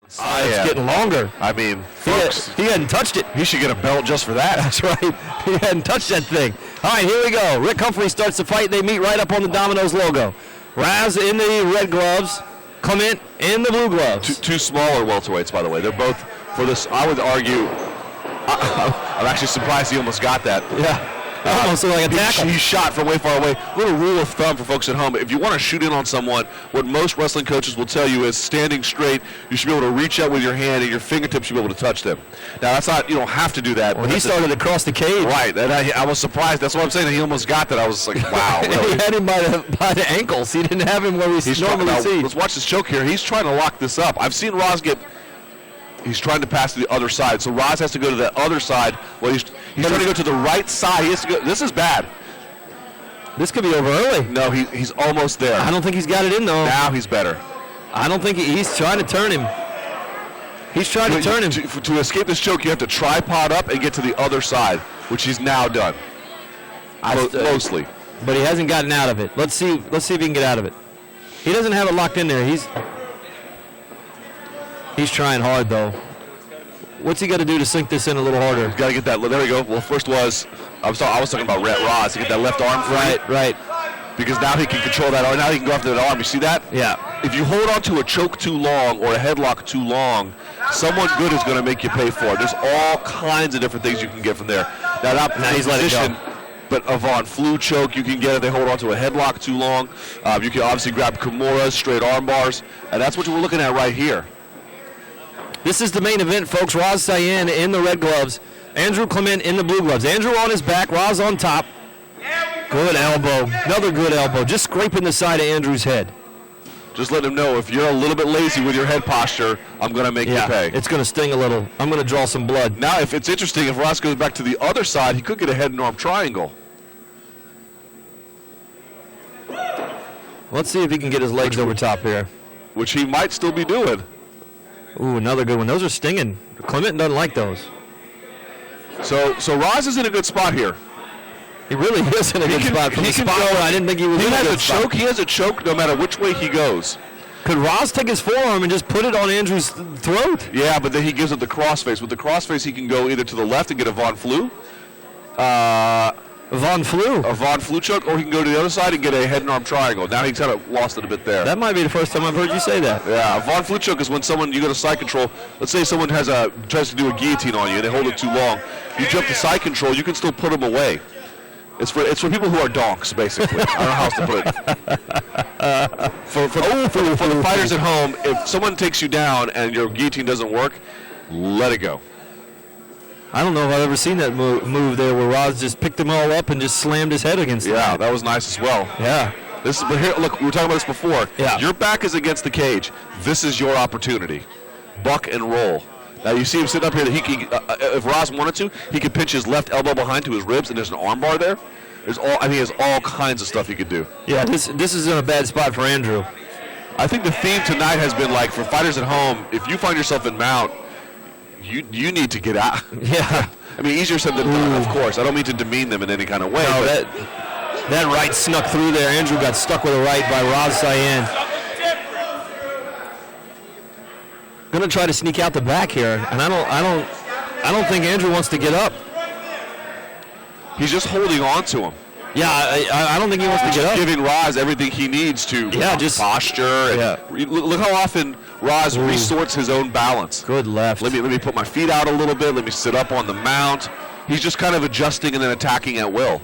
It's getting longer. I mean, folks, he hadn't touched it. He should get a belt just for that. That's right. He hadn't touched that thing. All right, here we go. Rick Humphrey starts the fight. They meet right up on the Domino's logo. Raz in the red gloves. Clement in the blue gloves. Two smaller welterweights, by the way. They're both for this. I would argue. I'm actually surprised he almost got that. Yeah. Almost like a tackle. He shot from way far away. Little rule of thumb for folks at home: if you want to shoot in on someone, what most wrestling coaches will tell you is standing straight. You should be able to reach out with your hand, and your fingertips should be able to touch them. Now, that's not. You don't have to do that. Well, he started across the cage. Right, and I was surprised. That's what I'm saying. He almost got that. I was like, wow. Really? He had him by the ankles. He didn't have him where we normally see. Let's watch this choke here. He's trying to lock this up. I've seen Roz get. He's trying to pass to the other side, so Roz has to go to the other side. Well, he's trying to go to the right side. He has to go. This is bad. This could be over early. No, he's almost there. I don't think he's got it in, though. Now he's better. I don't think he's trying to turn him. He's trying to turn him. To escape this choke, you have to tripod up and get to the other side, which he's now done. Mostly. But he hasn't gotten out of it. Let's see if he can get out of it. He doesn't have it locked in there. He's trying hard, though. What's he got to do to sink this in a little harder? He's got to get that. There we go. Well, first I was talking about Roz to get that left arm free. Right. Because now he can control that arm. Now he can go after that arm. You see that? Yeah. If you hold on to a choke too long or a headlock too long, someone good is going to make you pay for it. There's all kinds of different things you can get from there. Now he's letting it go. But a Von Flue choke you can get if they hold on to a headlock too long. You can obviously grab Kimuras, straight arm bars, and that's what we're looking at right here. This is the main event, folks. Raz Syan in the red gloves. Andrew Clement in the blue gloves. Andrew on his back, Raz on top. Good elbow. Another good elbow. Just scraping the side of Andrew's head. Just let him know, if you're a little bit lazy with your head posture, I'm going to make you pay. It's going to sting a little. I'm going to draw some blood. Now, if it's interesting, if Raz goes back to the other side, he could get a head and arm triangle. Let's see if he can get his legs over top here. Which he might still be doing. Ooh, another good one. Those are stinging. Clement doesn't like those. So Raz is in a good spot here. He really is in a good spot. From the spot where I didn't think he was in a good spot. He has a choke no matter which way he goes. Could Raz take his forearm and just put it on Andrew's throat? Yeah, but then he gives it the crossface. With the crossface, he can go either to the left and get a Von Flue. Von Flue? A Von Flue choke, or he can go to the other side and get a head and arm triangle. Now he's kind of lost it a bit there. That might be the first time I've heard you say that. Yeah, a Von Flue choke is when you go to side control. Let's say someone tries to do a guillotine on you and they hold it too long. You jump to side control, you can still put them away. It's for people who are donks, basically. I don't know how else to put it. For the fighters at home, if someone takes you down and your guillotine doesn't work, let it go. I don't know if I've ever seen that move there where Raz just picked them all up and just slammed his head against them. Yeah, that was nice as well. Yeah. But here, look, we were talking about this before. Yeah. Your back is against the cage. This is your opportunity. Buck and roll. Now you see him sitting up here. That he can, if Raz wanted to, he could pinch his left elbow behind to his ribs, and there's an arm bar there. He has all kinds of stuff he could do. Yeah, this is in a bad spot for Andrew. I think the theme tonight has been like, for fighters at home, if you find yourself in mount, you need to get out. Yeah. I mean, easier said than done, of course. I don't mean to demean them in any kind of way. No, that right snuck through there. Andrew got stuck with a right by Raz Syan. Gonna try to sneak out the back here, and I don't think Andrew wants to get up. He's just holding on to him. Yeah, I don't think he wants to get up. Giving Raz everything he needs to. Just posture. Look how often Raz resorts his own balance. Good left. Let me put my feet out a little bit. Let me sit up on the mount. He's just kind of adjusting and then attacking at will.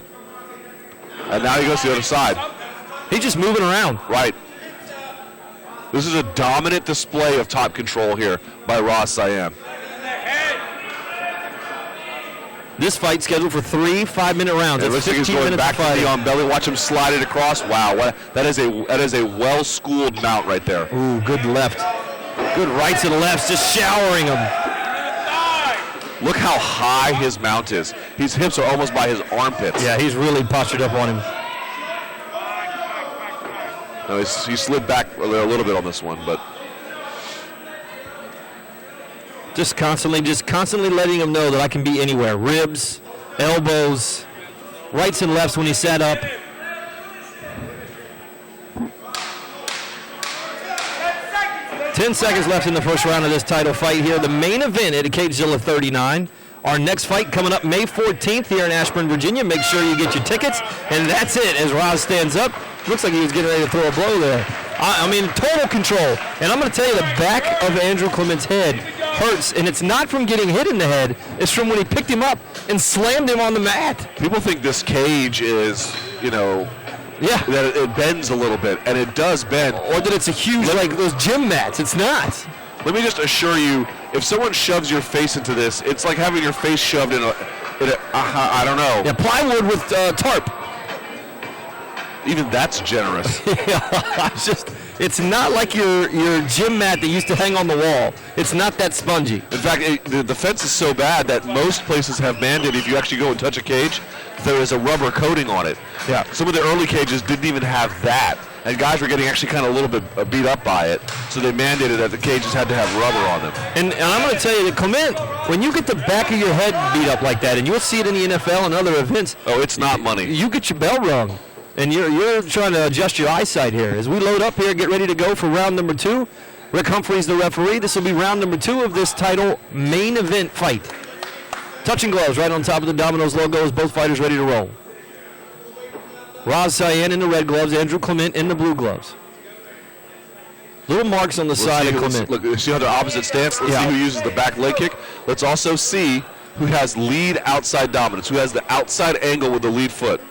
And now he goes to the other side. He's just moving around. Right. This is a dominant display of top control here by Raz Syan. This fight scheduled for 3 5-minute rounds. It looks like he's going back to the on belly. Watch him slide it across. Wow, that is a well-schooled mount right there. Ooh, good left. Good rights and lefts, just showering him. Look how high his mount is. His hips are almost by his armpits. Yeah, he's really postured up on him. No, he slid back a little bit on this one, but just constantly letting him know that I can be anywhere. Ribs, elbows, rights and lefts when he sat up. 10 seconds left in the first round of this title fight here. The main event at Cagezilla 39. Our next fight coming up May 14th here in Ashburn, Virginia. Make sure you get your tickets. And that's it as Roz stands up. Looks like he was getting ready to throw a blow there. I mean, total control. And I'm going to tell you, the back of Andrew Clement's head hurts. And it's not from getting hit in the head. It's from when he picked him up and slammed him on the mat. People think this cage is, Yeah. that it bends a little bit, and it does bend. Or that it's a huge, like those gym mats. It's not. Let me just assure you, if someone shoves your face into this, it's like having your face shoved in a I don't know. Yeah, plywood with tarp. Even that's generous. It's not like your gym mat that used to hang on the wall. It's not that spongy. In fact, the fence is so bad that most places have mandated if you actually go and touch a cage, there is a rubber coating on it. Yeah. Some of the early cages didn't even have that, and guys were getting actually kind of a little bit beat up by it, so they mandated that the cages had to have rubber on them. And I'm going to tell you that, Clement, when you get the back of your head beat up like that, and you'll see it in the NFL and other events. Oh, it's not money. You get your bell rung. And you're trying to adjust your eyesight here. As we load up here, get ready to go for round number 2. Rick Humphrey's the referee. This will be round number 2 of this title main event fight. Touching gloves right on top of the Domino's logo as both fighters ready to roll. Roz Syan in the red gloves, Andrew Clement in the blue gloves. Little marks on the side of Clement. Look, see how they're opposite stance? Let's see who uses the back leg kick. Let's also see who has lead outside dominance, who has the outside angle with the lead foot.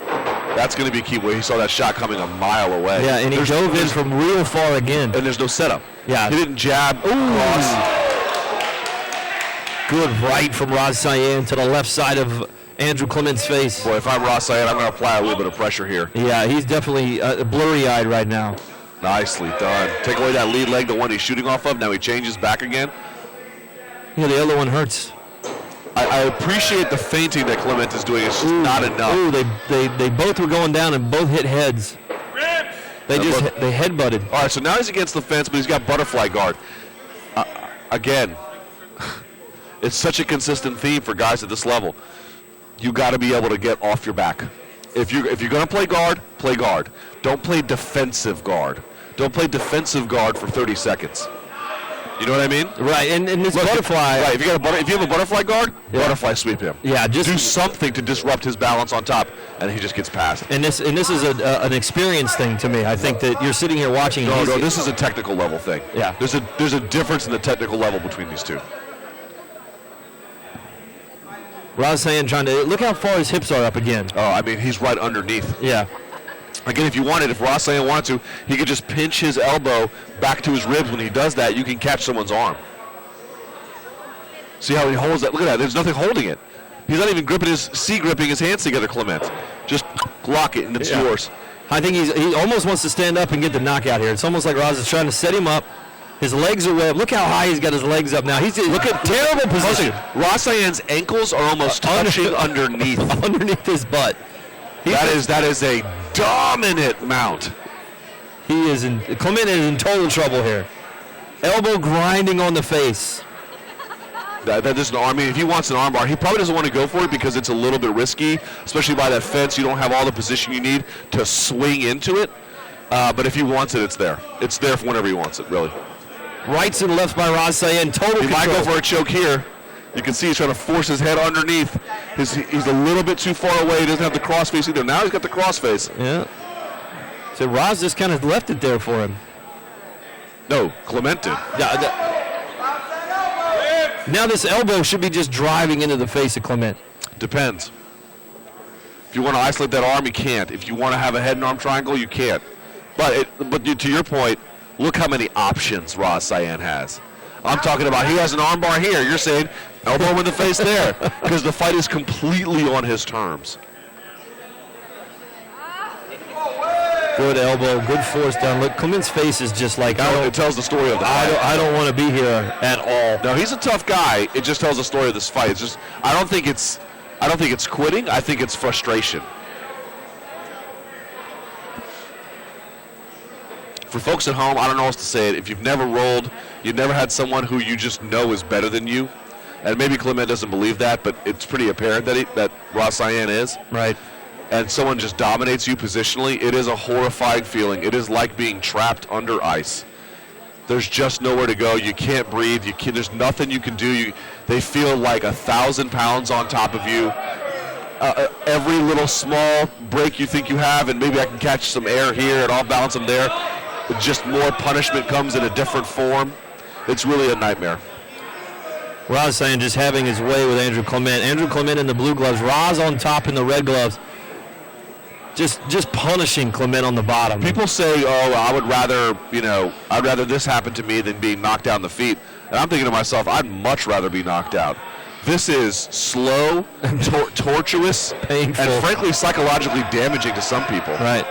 That's going to be key. Where he saw that shot coming a mile away. Yeah, and he dove in from real far again. And there's no setup. Yeah. He didn't jab, cross. Good right from Roz Syan to the left side of Andrew Clement's face. Boy, if I'm Roz Syan, I'm going to apply a little bit of pressure here. Yeah, he's definitely blurry-eyed right now. Nicely done. Take away that lead leg, the one he's shooting off of. Now he changes back again. Yeah, the other one hurts. I appreciate the feinting that Clement is doing. It's just not enough. Ooh, they both were going down and both hit heads. They headbutted. All right, so now he's against the fence, but he's got butterfly guard. Again, it's such a consistent theme for guys at this level. You got to be able to get off your back. If you're going to play guard, play guard. Don't play defensive guard. Don't play defensive guard for 30 seconds. You know what I mean? Right, and this butterfly. Right, if you have a butterfly guard, butterfly sweep him. Yeah, just do something to disrupt his balance on top, and he just gets past. And this is an experience thing to me. I think that you're sitting here watching. No, this is a technical level thing. Yeah, there's a difference in the technical level between these two. Roz Syan trying to look how far his hips are up again. Oh, I mean he's right underneath. Yeah. Again, if Roz Syan wanted to, he could just pinch his elbow back to his ribs. When he does that, you can catch someone's arm. See how he holds that? Look at that. There's nothing holding it. He's not even gripping his hands together, Clement. Just lock it, and it's yours. I think he almost wants to stand up and get the knockout here. It's almost like Roz is trying to set him up. His legs are way up. Look how high he's got his legs up now. Look at terrible position. Roz Syan's ankles are almost touching underneath his butt. That is a dominant mount. Clement is in total trouble here. Elbow grinding on the face. That is an arm. I mean, if he wants an armbar, he probably doesn't want to go for it because it's a little bit risky, especially by that fence. You don't have all the position you need to swing into it. But if he wants it, it's there. It's there for whenever he wants it, really. Rights and lefts by Roz Syan. Total control. He might go for a choke here. You can see he's trying to force his head underneath. He's a little bit too far away. He doesn't have the crossface either. Now he's got the crossface. Yeah. So Roz just kind of left it there for him. No, Clement did. Now this elbow should be just driving into the face of Clement. Depends. If you want to isolate that arm, you can't. If you want to have a head and arm triangle, you can't. But to your point, look how many options Roz Syan has. I'm talking about he has an armbar here. You're saying elbow in the face there because the fight is completely on his terms. Good elbow, good force down. Look, Clement's face is just like it tells the story of the fight. I don't want to be here at all. No, he's a tough guy. It just tells the story of this fight. It's just I don't think it's quitting. I think it's frustration. For folks at home, I don't know how else to say it. If you've never rolled, you've never had someone who you just know is better than you, and maybe Clement doesn't believe that, but it's pretty apparent that Roz Syan is. Right. And someone just dominates you positionally, it is a horrifying feeling. It is like being trapped under ice. There's just nowhere to go. You can't breathe. There's nothing you can do. They feel like 1,000 pounds on top of you. Every little small break you think you have, and maybe I can catch some air here and I'll balance them there. Just more punishment comes in a different form. It's really a nightmare. Roz Syan just having his way with Andrew Clement. Andrew Clement in the blue gloves. Roz on top in the red gloves. Just punishing Clement on the bottom. People say, "Oh, I'd rather this happen to me than being knocked down the feet." And I'm thinking to myself, I'd much rather be knocked out. This is slow, tortuous, painful, and frankly psychologically damaging to some people. Right.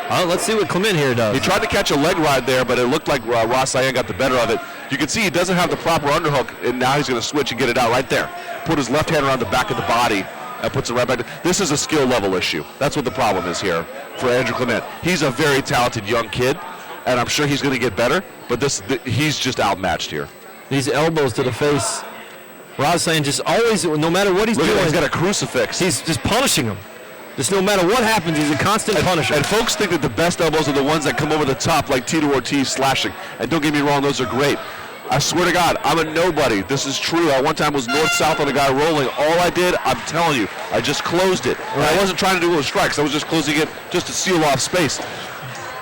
Let's see what Clement here does. He tried to catch a leg ride there, but it looked like Roz Syan got the better of it. You can see he doesn't have the proper underhook, and now he's going to switch and get it out right there. Put his left hand around the back of the body and puts it right back. This is a skill level issue. That's what the problem is here for Andrew Clement. He's a very talented young kid, and I'm sure he's going to get better, but he's just outmatched here. These elbows to the face. Roz Syan just always, no matter what he's doing, he's got a crucifix. He's just punishing him. Just no matter what happens, he's a constant punisher. And folks think that the best elbows are the ones that come over the top, like Tito Ortiz slashing. And don't get me wrong, those are great. I swear to God, I'm a nobody. This is true. I one time was north-south on a guy rolling. All I did, I'm telling you, I just closed it. Right. I wasn't trying to do little strikes. I was just closing it just to seal off space.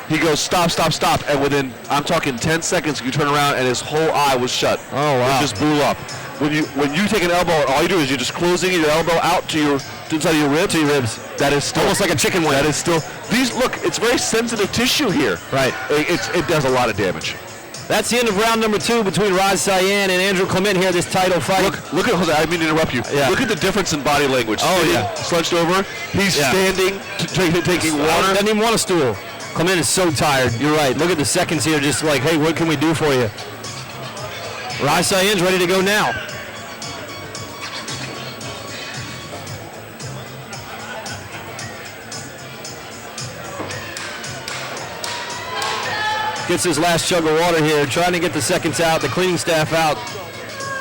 He goes, stop, stop, stop. And within, I'm talking 10 seconds, you turn around, and his whole eye was shut. Oh, wow. It just blew up. When you take an elbow, all you do is you're just closing your elbow out to inside of your ribs. To your ribs. That is still almost like a chicken wing. That is still. Look, it's very sensitive tissue here. Right. It does a lot of damage. That's the end of round number 2 between Roz Syan and Andrew Clement here, this title fight. Look at Jose. I didn't mean to interrupt you. Yeah. Look at the difference in body language. Slouched over. He's standing, taking water. Doesn't even want a stool. Clement is so tired. You're right. Look at the seconds here, just like, hey, what can we do for you? Roz Syan's ready to go now. Gets his last chug of water here, trying to get the seconds out, the cleaning staff out.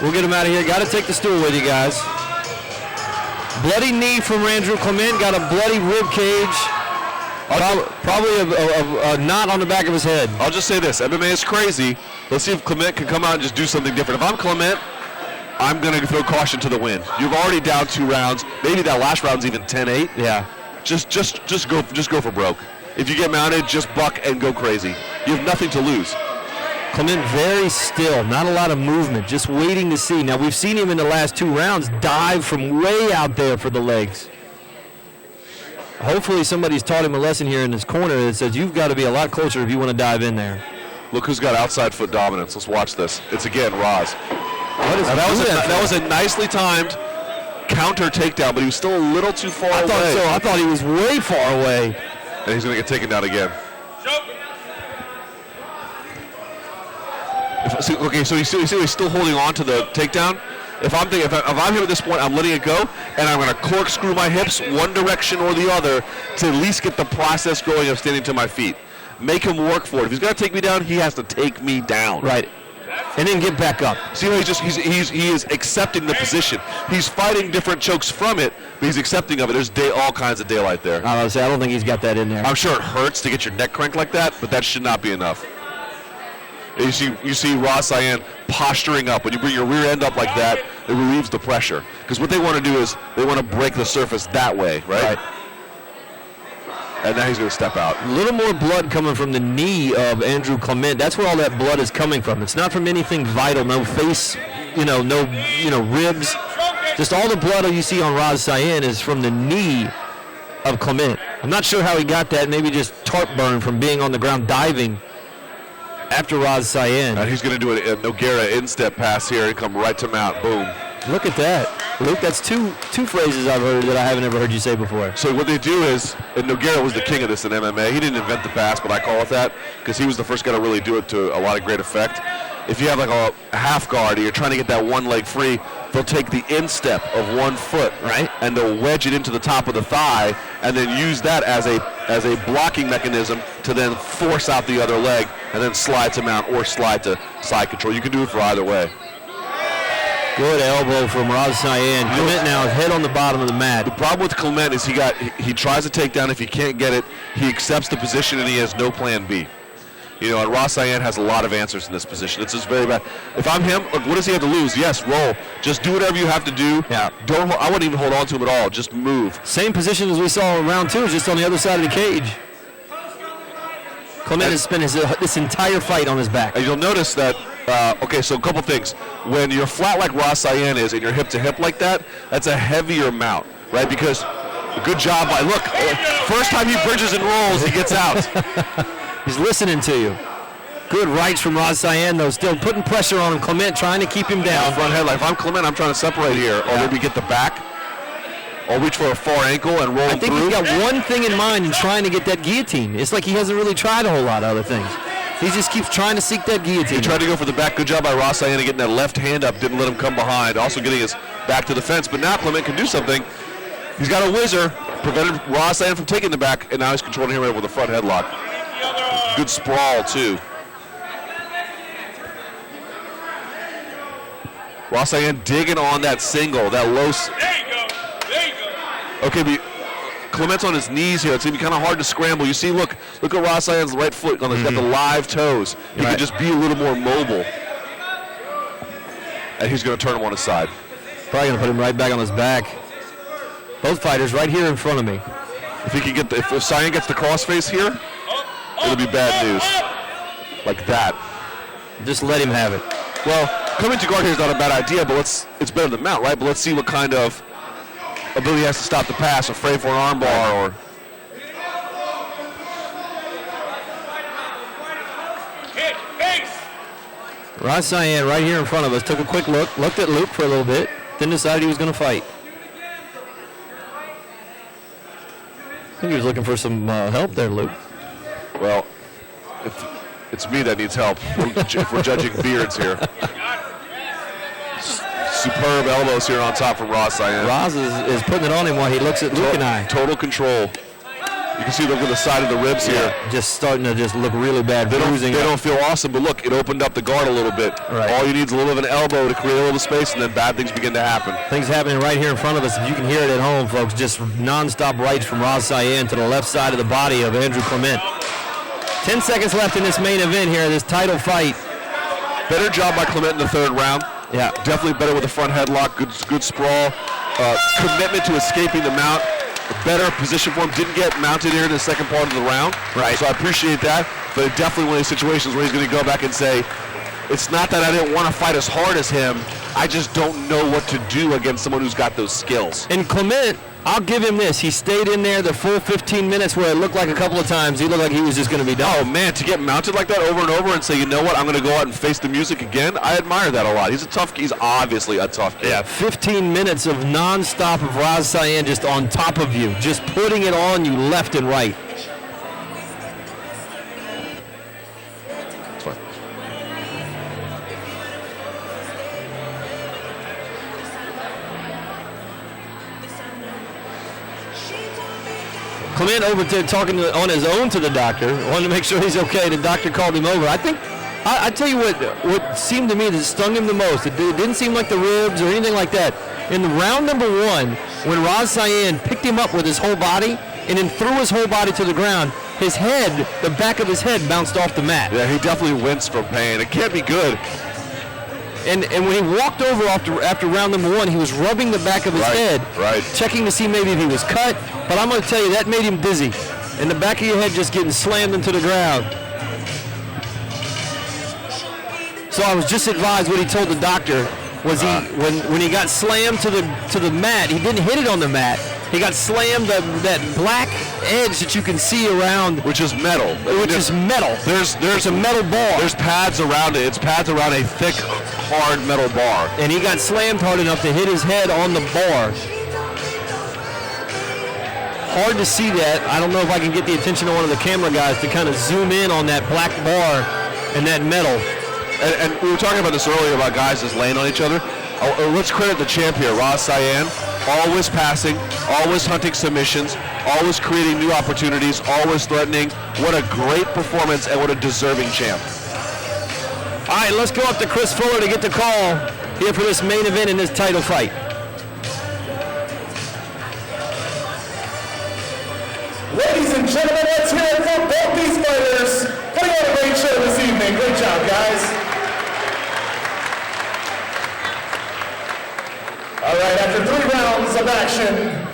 We'll get him out of here. Got to take the stool with you guys. Bloody knee from Andrew Clement, got a bloody rib cage. Probably a knot on the back of his head. I'll just say this, MMA is crazy. Let's see if Clement can come out and just do something different. If I'm Clement, I'm going to throw caution to the wind. You've already down 2 rounds. Maybe that last round's even 10-8. Yeah. Just go for broke. If you get mounted, just buck and go crazy. You have nothing to lose. Clement very still, not a lot of movement, just waiting to see. Now, we've seen him in the last 2 rounds dive from way out there for the legs. Hopefully somebody's taught him a lesson here in his corner that says you've got to be a lot closer if you want to dive in there. Look who's got outside foot dominance. Let's watch this. It's again Roz. That was a nicely timed counter takedown, but he was still a little too far away. I thought he was way far away. And he's going to get taken down again. So he's still holding on to the takedown. If I'm here at this point, I'm letting it go, and I'm going to corkscrew my hips one direction or the other to at least get the process going of standing to my feet. Make him work for it. If he's going to take me down, he has to take me down. Right. And then get back up. See how he is accepting the position. He's fighting different chokes from it, but he's accepting of it. There's all kinds of daylight there. I don't think he's got that in there. I'm sure it hurts to get your neck cranked like that, but that should not be enough. You see Roz Syan posturing up. When you bring your rear end up like that, it relieves the pressure. Because what they want to do is they want to break the surface that way, right? And now he's going to step out. A little more blood coming from the knee of Andrew Clement. That's where all that blood is coming from. It's not from anything vital. No face, no ribs. Just all the blood you see on Roz Syan is from the knee of Clement. I'm not sure how he got that. Maybe just tarp burn from being on the ground diving after Roz Syan. And he's going to do a Nogueira instep pass here and come right to mount. Boom. Look at that. Luke, that's two phrases I've heard that I haven't ever heard you say before. So what they do is, and Nogueira was the king of this in MMA. He didn't invent the pass, but I call it that because he was the first guy to really do it to a lot of great effect. If you have like a half guard or you're trying to get that one leg free, they'll take the instep of one foot, right, and they'll wedge it into the top of the thigh and then use that as a blocking mechanism to then force out the other leg and then slide to mount or slide to side control. You can do it for either way. Good elbow from Roz Syan. Clement now head on the bottom of the mat. The problem with Clement is he tries to take down. If he can't get it, he accepts the position and he has no plan B. You know, and Ross Cyan has a lot of answers in this position. It's just very bad. If I'm him, look, what does he have to lose? Yes, roll. Just do whatever you have to do. Yeah. I wouldn't even hold on to him at all. Just move. Same position as we saw in round 2, just on the other side of the cage. Clement has spent this entire fight on his back. And you'll notice that, okay, so a couple things. When you're flat like Ross Cyan is and you're hip to hip like that, that's a heavier mount, right? Because good job by, look, first time he bridges and rolls, he gets out. He's listening to you. Good rights from Ross Cyan, though, still putting pressure on him. Clement trying to keep him down. Front head, like if I'm Clement, I'm trying to separate here, or maybe get the back, or reach for a far ankle and roll him through. I think he's got one thing in mind in trying to get that guillotine. It's like he hasn't really tried a whole lot of other things. He just keeps trying to seek that guillotine. He tried to go for the back. Good job by Ross Cyan getting that left hand up, didn't let him come behind, also getting his back to the fence. But now Clement can do something. He's got a whizzer, prevented Ross Cyan from taking the back, and now he's controlling him with a front headlock. Good sprawl, too. Ross Cyan digging on that single, that low. There you go. There you go. Okay, but Clement's on his knees here. It's going to be kind of hard to scramble. You see, look at Ross Cyan's right foot. Got the live toes. He can just be a little more mobile. And he's going to turn him on his side. Probably going to put him right back on his back. Both fighters right here in front of me. If he can get if Cyan gets the crossface here, it'll be bad news. Like that. Just let him have it. Well, coming to guard here is not a bad idea, but it's better than mount, right? But let's see what kind of ability he has to stop the pass, or frame for an armbar, or. Ross Cyan right here in front of us took a quick look, looked at Luke for a little bit, then decided he was going to fight. I think he was looking for some help there, Luke. Well, it's me that needs help if we're judging beards here. Superb elbows here on top from Ross Cyan. Ross is putting it on him while he looks at Luke and I. Total control. You can see them with the side of the ribs here. Just starting to just look really bad. They don't feel awesome, but look, it opened up the guard a little bit. Right. All you need is a little bit of an elbow to create a little space, and then bad things begin to happen. Things happening right here in front of us. If you can hear it at home, folks, just nonstop rights from Ross Cyan to the left side of the body of Andrew Clement. 10 seconds left in this main event here, this title fight. Better job by Clement in the third round. Yeah. Definitely better with a front headlock, good sprawl. Commitment to escaping the mount. A better position for him. Didn't get mounted here in the second part of the round. Right. So I appreciate that. But it definitely one of these situations where he's going to go back and say, it's not that I didn't want to fight as hard as him. I just don't know what to do against someone who's got those skills. And Clement, I'll give him this. He stayed in there the full 15 minutes where it looked like a couple of times he looked like he was just going to be done. Oh, man, to get mounted like that over and over and say, you know what, I'm going to go out and face the music again, I admire that a lot. He's obviously a tough kid. Yeah, 15 minutes of nonstop of Ross Cyan just on top of you, just putting it on you left and right. It's fine. Clement over to talking on his own to the doctor. Wanted to make sure he's okay. The doctor called him over. I think, I tell you what seemed to me that stung him the most. It didn't seem like the ribs or anything like that. In the round number 1, when Ross Cyan picked him up with his whole body and then threw his whole body to the ground, his head, the back of his head bounced off the mat. Yeah, he definitely winced from pain. It can't be good. And when he walked over after round number 1, he was rubbing the back of his head, checking to see maybe if he was cut. But I'm going to tell you, that made him dizzy. And the back of your head just getting slammed into the ground. So I was just advised what he told the doctor was when he got slammed to the mat, he didn't hit it on the mat. He got slammed that black edge that you can see around, which is metal. There's a metal bar. There's pads around it. It's pads around a thick, hard metal bar. And he got slammed hard enough to hit his head on the bar. Hard to see that. I don't know if I can get the attention of one of the camera guys to kind of zoom in on that black bar and that metal. And we were talking about this earlier about guys just laying on each other. Let's credit the champ here, Ross Cyan. Always passing, always hunting submissions, always creating new opportunities, always threatening. What a great performance and what a deserving champ. All right, let's go up to Chris Fuller to get the call here for this main event in this title fight. Ladies and gentlemen, let's hear it for both these fighters. Putting on a great show Outstanding. Great job, guys. All right, after 3 rounds of action,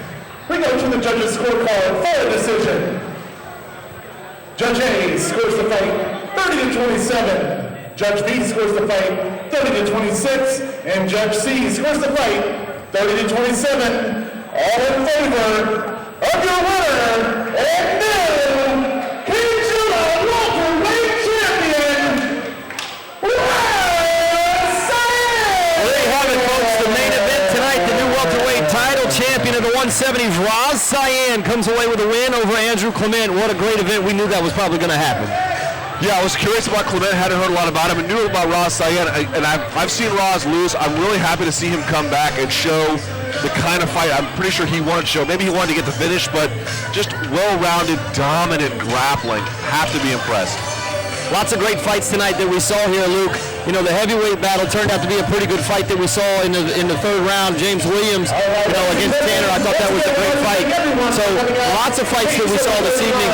we go to the judges' scorecard for a decision. Judge A scores the fight 30-27. Judge B scores the fight 30-26. And Judge C scores the fight 30-27. All in favor of your winner and new Cagezilla welterweight champion, Syan! Well, there you have it, folks. The main event tonight, the new welterweight title champion of the 170s, Syan, comes away with a win over Andrew Clement. What a great event. We knew that was probably going to happen. Yeah, I was curious about Clement. Hadn't heard a lot about him. I knew about Syan, and I've seen Roz lose. I'm really happy to see him come back and show the kind of fight I'm pretty sure he wanted to show. Maybe he wanted to get the finish, but just well-rounded, dominant grappling. Have to be impressed. Lots of great fights tonight that we saw here, Luke. You know, the heavyweight battle turned out to be a pretty good fight that we saw in the 3rd round. James Williams, against Tanner. I thought that was a great fight. So lots of fights that we saw this evening.